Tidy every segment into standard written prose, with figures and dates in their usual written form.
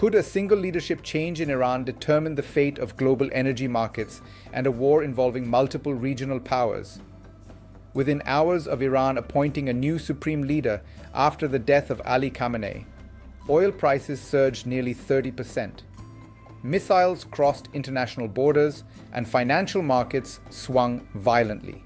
Could a single leadership change in Iran determine the fate of global energy markets and a war involving multiple regional powers? Within hours of Iran appointing a new supreme leader after the death of Ali Khamenei, oil prices surged nearly 30%. Missiles crossed international borders, and financial markets swung violently.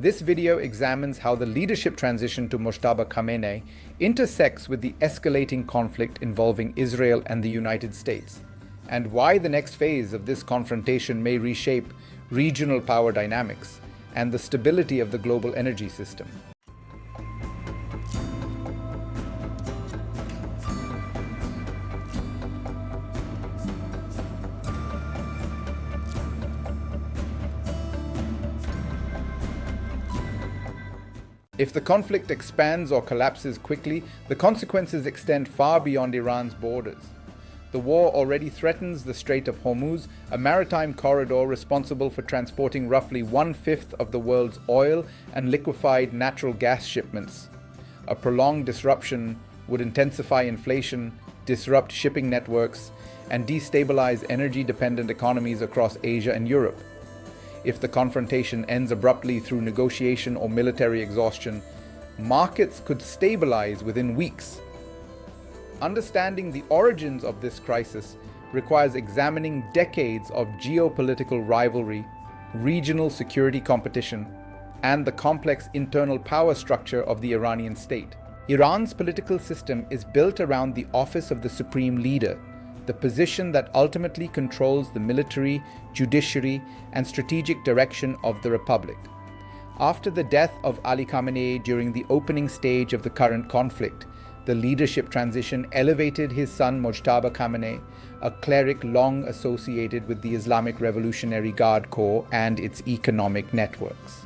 This video examines how the leadership transition to Mojtaba Khamenei intersects with the escalating conflict involving Israel and the United States, and why the next phase of this confrontation may reshape regional power dynamics and the stability of the global energy system. If the conflict expands or collapses quickly, the consequences extend far beyond Iran's borders. The war already threatens the Strait of Hormuz, a maritime corridor responsible for transporting roughly 1/5 of the world's oil and liquefied natural gas shipments. A prolonged disruption would intensify inflation, disrupt shipping networks, and destabilize energy-dependent economies across Asia and Europe. If the confrontation ends abruptly through negotiation or military exhaustion, markets could stabilize within weeks. Understanding the origins of this crisis requires examining decades of geopolitical rivalry, regional security competition, and the complex internal power structure of the Iranian state. Iran's political system is built around the office of the supreme leader, the position that ultimately controls the military, judiciary, and strategic direction of the republic. After the death of Ali Khamenei during the opening stage of the current conflict, the leadership transition elevated his son Mojtaba Khamenei, a cleric long associated with the Islamic Revolutionary Guard Corps and its economic networks.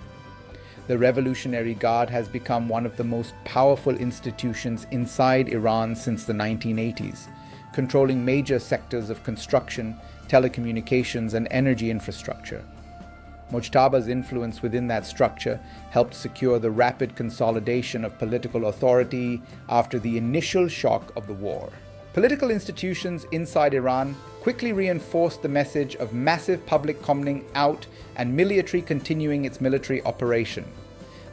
The Revolutionary Guard has become one of the most powerful institutions inside Iran since the 1980s, controlling major sectors of construction, telecommunications, and energy infrastructure. Mojtaba's influence within that structure helped secure the rapid consolidation of political authority after the initial shock of the war. Political institutions inside Iran quickly reinforced the message of massive public coming out and military continuing its military operation.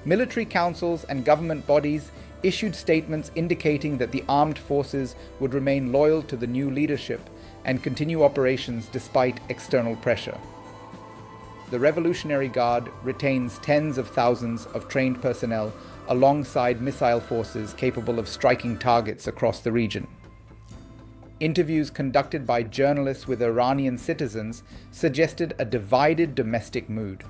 Military councils and government bodies issued statements indicating that the armed forces would remain loyal to the new leadership and continue operations despite external pressure. The Revolutionary Guard retains tens of thousands of trained personnel alongside missile forces capable of striking targets across the region. Interviews conducted by journalists with Iranian citizens suggested a divided domestic mood.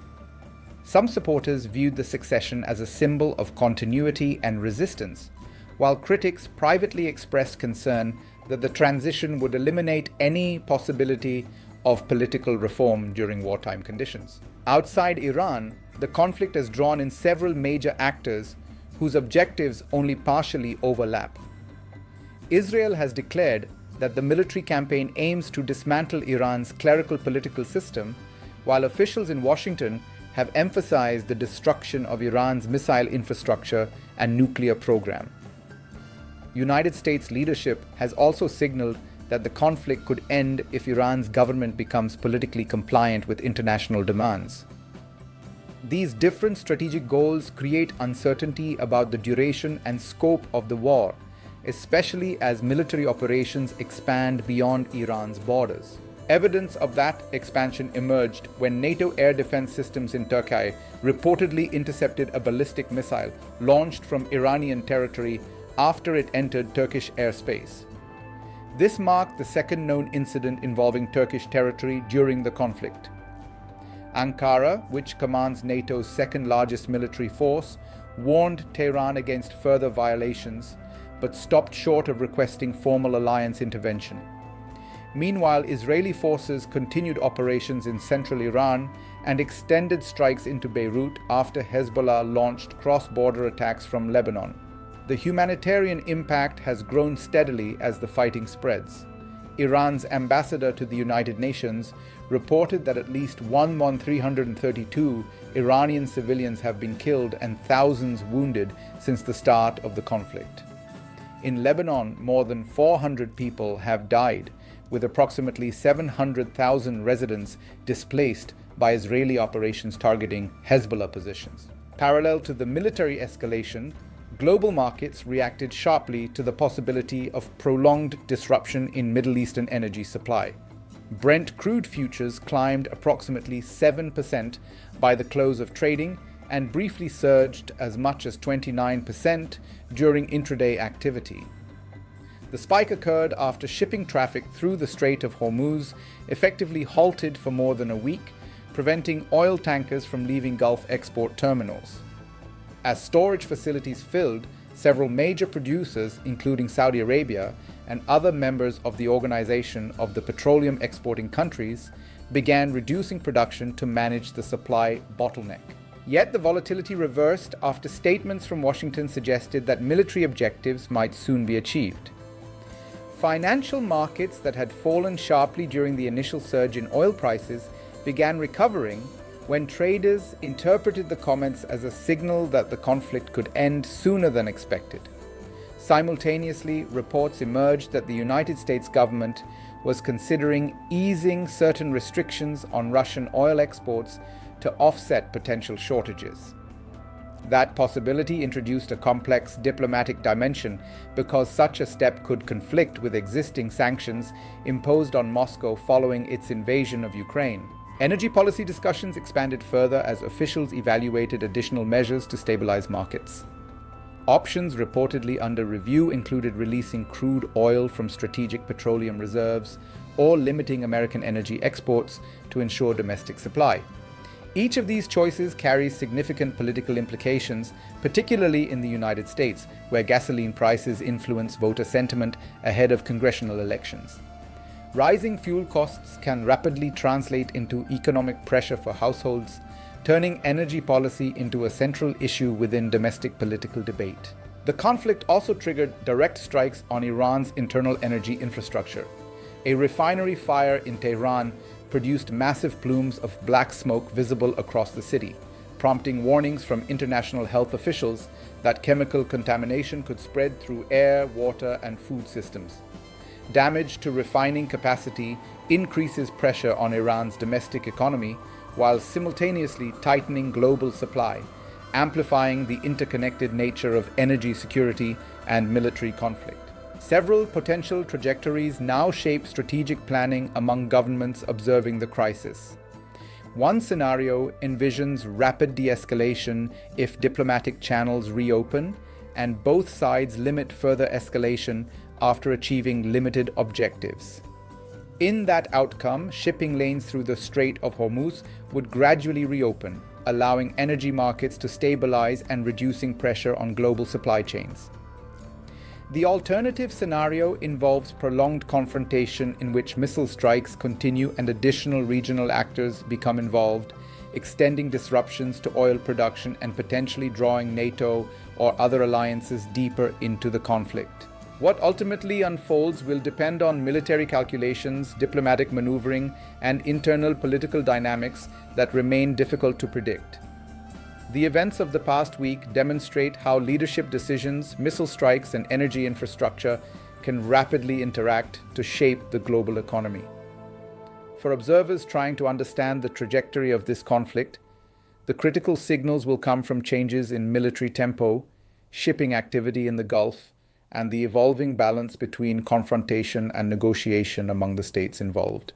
Some supporters viewed the succession as a symbol of continuity and resistance, while critics privately expressed concern that the transition would eliminate any possibility of political reform during wartime conditions. Outside Iran, the conflict has drawn in several major actors whose objectives only partially overlap. Israel has declared that the military campaign aims to dismantle Iran's clerical political system, while officials in Washington have emphasized the destruction of Iran's missile infrastructure and nuclear program. United States leadership has also signaled that the conflict could end if Iran's government becomes politically compliant with international demands. These different strategic goals create uncertainty about the duration and scope of the war, especially as military operations expand beyond Iran's borders. Evidence of that expansion emerged when NATO air defense systems in Turkey reportedly intercepted a ballistic missile launched from Iranian territory after it entered Turkish airspace. This marked the second known incident involving Turkish territory during the conflict. Ankara, which commands NATO's second-largest military force, warned Tehran against further violations, but stopped short of requesting formal alliance intervention. Meanwhile, Israeli forces continued operations in central Iran and extended strikes into Beirut after Hezbollah launched cross-border attacks from Lebanon. The humanitarian impact has grown steadily as the fighting spreads. Iran's ambassador to the United Nations reported that at least 1,332 Iranian civilians have been killed and thousands wounded since the start of the conflict. In Lebanon, more than 400 people have died, with approximately 700,000 residents displaced by Israeli operations targeting Hezbollah positions. Parallel to the military escalation, global markets reacted sharply to the possibility of prolonged disruption in Middle Eastern energy supply. Brent crude futures climbed approximately 7% by the close of trading and briefly surged as much as 29% during intraday activity. The spike occurred after shipping traffic through the Strait of Hormuz effectively halted for more than a week, preventing oil tankers from leaving Gulf export terminals. As storage facilities filled, several major producers, including Saudi Arabia and other members of the Organization of the Petroleum Exporting Countries, began reducing production to manage the supply bottleneck. Yet the volatility reversed after statements from Washington suggested that military objectives might soon be achieved. Financial markets that had fallen sharply during the initial surge in oil prices began recovering when traders interpreted the comments as a signal that the conflict could end sooner than expected. Simultaneously, reports emerged that the United States government was considering easing certain restrictions on Russian oil exports to offset potential shortages. That possibility introduced a complex diplomatic dimension because such a step could conflict with existing sanctions imposed on Moscow following its invasion of Ukraine. Energy policy discussions expanded further as officials evaluated additional measures to stabilize markets. Options reportedly under review included releasing crude oil from strategic petroleum reserves or limiting American energy exports to ensure domestic supply. Each of these choices carries significant political implications, particularly in the United States, where gasoline prices influence voter sentiment ahead of congressional elections. Rising fuel costs can rapidly translate into economic pressure for households, turning energy policy into a central issue within domestic political debate. The conflict also triggered direct strikes on Iran's internal energy infrastructure. A refinery fire in Tehran produced massive plumes of black smoke visible across the city, prompting warnings from international health officials that chemical contamination could spread through air, water, and food systems. Damage to refining capacity increases pressure on Iran's domestic economy while simultaneously tightening global supply, amplifying the interconnected nature of energy security and military conflict. Several potential trajectories now shape strategic planning among governments observing the crisis. One scenario envisions rapid de-escalation if diplomatic channels reopen and both sides limit further escalation after achieving limited objectives. In that outcome, shipping lanes through the Strait of Hormuz would gradually reopen, allowing energy markets to stabilize and reducing pressure on global supply chains. The alternative scenario involves prolonged confrontation in which missile strikes continue and additional regional actors become involved, extending disruptions to oil production and potentially drawing NATO or other alliances deeper into the conflict. What ultimately unfolds will depend on military calculations, diplomatic maneuvering, and internal political dynamics that remain difficult to predict. The events of the past week demonstrate how leadership decisions, missile strikes, and energy infrastructure can rapidly interact to shape the global economy. For observers trying to understand the trajectory of this conflict, the critical signals will come from changes in military tempo, shipping activity in the Gulf, and the evolving balance between confrontation and negotiation among the states involved.